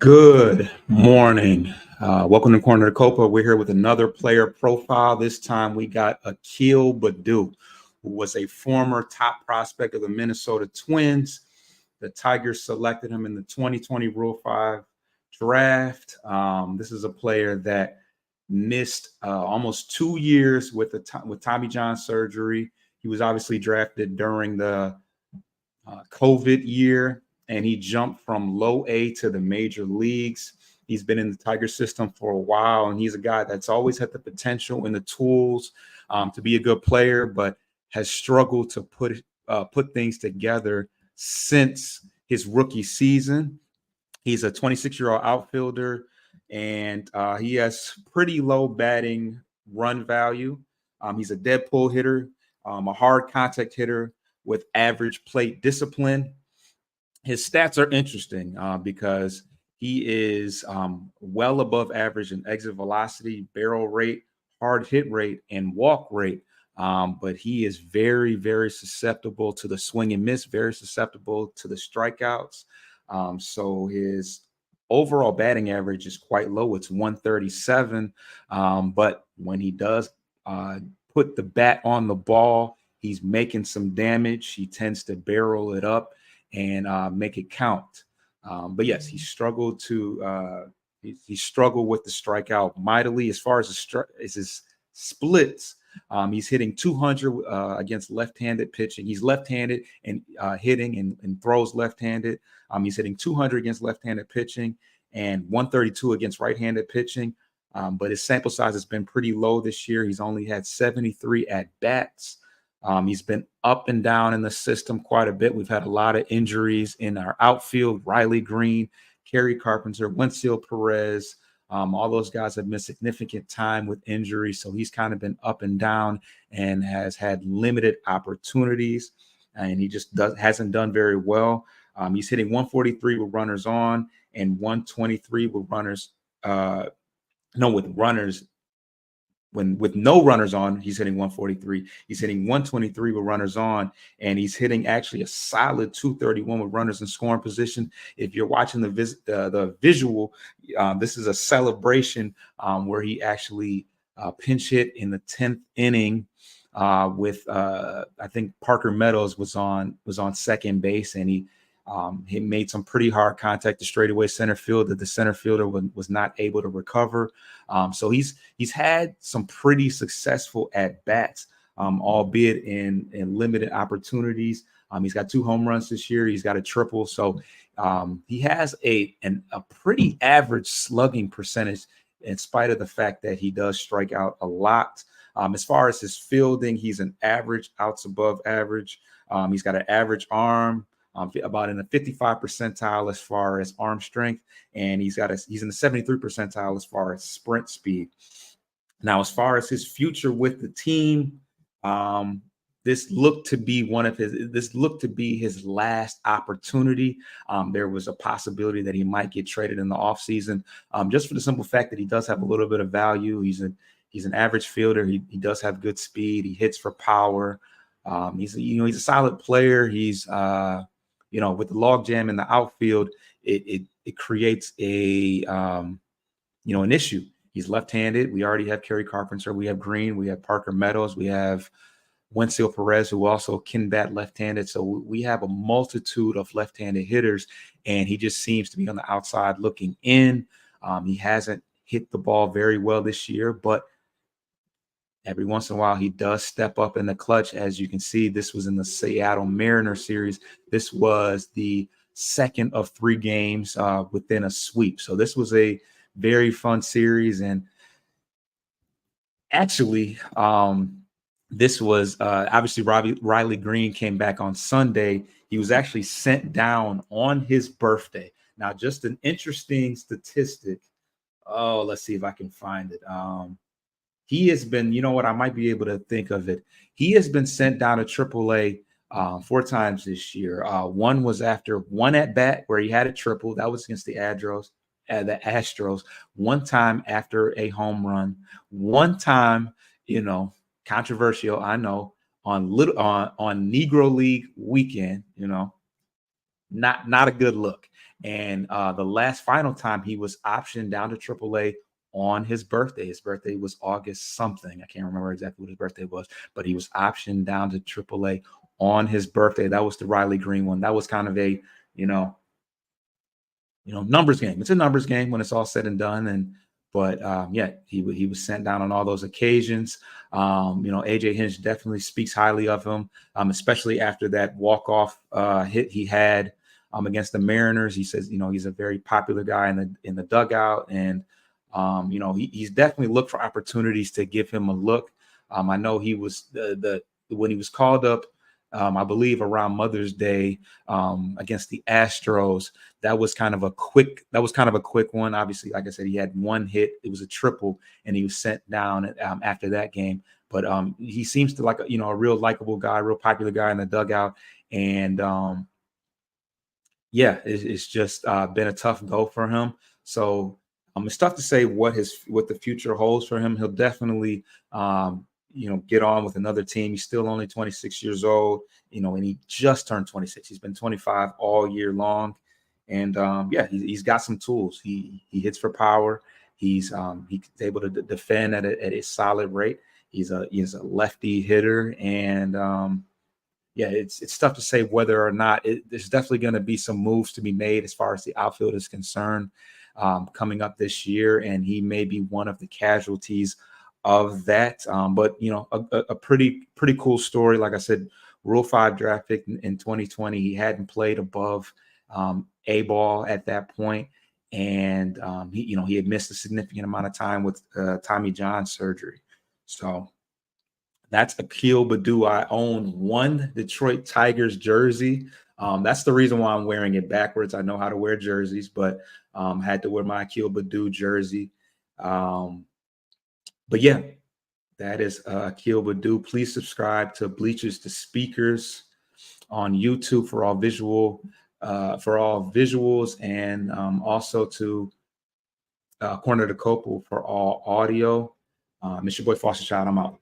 Good morning. Welcome to Corner of the Copa. We're here with another player profile. This time we got Akil Baddoo, who was a former top prospect of the Minnesota Twins. The Tigers selected him in the 2020 Rule 5 draft. This is a player that missed almost 2 years with Tommy John surgery. He was obviously drafted during the COVID year, and he jumped from low A to the major leagues. He's been in the Tiger system for a while, and he's a guy that's always had the potential and the tools to be a good player, but has struggled to put things together since his rookie season. He's a 26-year-old outfielder, and he has pretty low batting run value. He's a dead pull hitter, a hard contact hitter with average plate discipline. His stats are interesting because he is well above average in exit velocity, barrel rate, hard hit rate, and walk rate. But he is very, very susceptible to the swing and miss, very susceptible to the strikeouts. So his overall batting average is quite low. It's 137. But when he does put the bat on the ball, he's making some damage. He tends to barrel it up and make it count. But yes, he struggled he struggled with the strikeout mightily. As far as his splits, he's hitting 200 against left-handed pitching. He's left-handed and hitting and throws left-handed. He's hitting 200 against left-handed pitching and 132 against right-handed pitching. But his sample size has been pretty low this year. He's only had 73 at-bats. He's been up and down in the system quite a bit. We've had a lot of injuries in our outfield. Riley Green, Kerry Carpenter, Wenzel Perez. All those guys have missed significant time with injury. So he's kind of been up and down and has had limited opportunities. And he just hasn't done very well. He's hitting 143 with runners on and 123 with runners. With no runners on, he's hitting 143. He's hitting 123 with runners on, and he's hitting actually a solid 231 with runners in scoring position. If you're watching the visual, this is a celebration where he actually pinch hit in the 10th inning with I think Parker Meadows was on second base, and he made some pretty hard contact to straightaway center field that the center fielder was not able to recover. So he's had some pretty successful at bats, albeit in limited opportunities. He's got 2 home runs this year. He's got a triple. So he has a pretty average slugging percentage in spite of the fact that he does strike out a lot. As far as his fielding, he's an average, outs above average. He's got an average arm. About in the 55 percentile as far as arm strength, and he's in the 73 percentile as far as sprint speed. Now, as far as his future with the team, this looked to be his last opportunity. There was a possibility that he might get traded in the offseason, just for the simple fact that he does have a little bit of value. He's an average fielder. He does have good speed. He hits for power. He's a solid player. He's with the logjam in the outfield, it creates an issue. He's left-handed. We already have Kerry Carpenter. We have Green. We have Parker Meadows. We have Wenzel Perez, who also can bat left-handed. So we have a multitude of left-handed hitters, and he just seems to be on the outside looking in. He hasn't hit the ball very well this year, but every once in a while, he does step up in the clutch. As you can see, this was in the Seattle Mariners series. This was the second of 3 games within a sweep. So this was a very fun series. And actually, this was obviously Riley Green came back on Sunday. He was actually sent down on his birthday. Now, just an interesting statistic. Oh, let's see if I can find it. He has been, I might be able to think of it. He has been sent down to AAA 4 times this year. One was after one at bat where he had a triple. That was against the Astros. One time after a home run. One time, controversial, I know, on Negro League weekend. Not a good look. And the last final time he was optioned down to AAA on his birthday. His birthday was August something. I can't remember exactly what his birthday was, but he was optioned down to AAA on his birthday. That was the Riley Green one. That was kind of a, you know, numbers game. It's a numbers game when it's all said and done. And but yeah, he was sent down on all those occasions. AJ Hinch definitely speaks highly of him, especially after that walk-off hit he had against the Mariners. He says, he's a very popular guy in the dugout, and he's definitely looked for opportunities to give him a look. I know he was when he was called up, I believe around Mother's Day against the Astros. That was kind of a quick one. Obviously, like I said, he had one hit. It was a triple, and he was sent down after that game. But he seems to like a real likable guy, real popular guy in the dugout, and yeah, it's just been a tough go for him. So it's tough to say what the future holds for him. He'll definitely get on with another team. He's still only 26 years old, and he just turned 26. He's been 25 all year long, and yeah, he's got some tools. He hits for power. He's able to defend at a solid rate. He's a lefty hitter, and yeah, it's tough to say whether or not there's definitely going to be some moves to be made as far as the outfield is concerned coming up this year, and he may be one of the casualties of that. But a pretty cool story. Like I said, Rule 5 draft pick in 2020. He hadn't played above A ball at that point, and he had missed a significant amount of time with Tommy John surgery. So that's Akil Baddoo. I own one Detroit Tigers jersey. That's the reason why I'm wearing it backwards. I know how to wear jerseys, but had to wear my Akil Baddoo jersey. But yeah, that is Akil Baddoo. Please subscribe to Bleachers to Speakers on YouTube for all visuals, and also to Corner to Copa for all audio. It's your boy Foster Child. I'm out.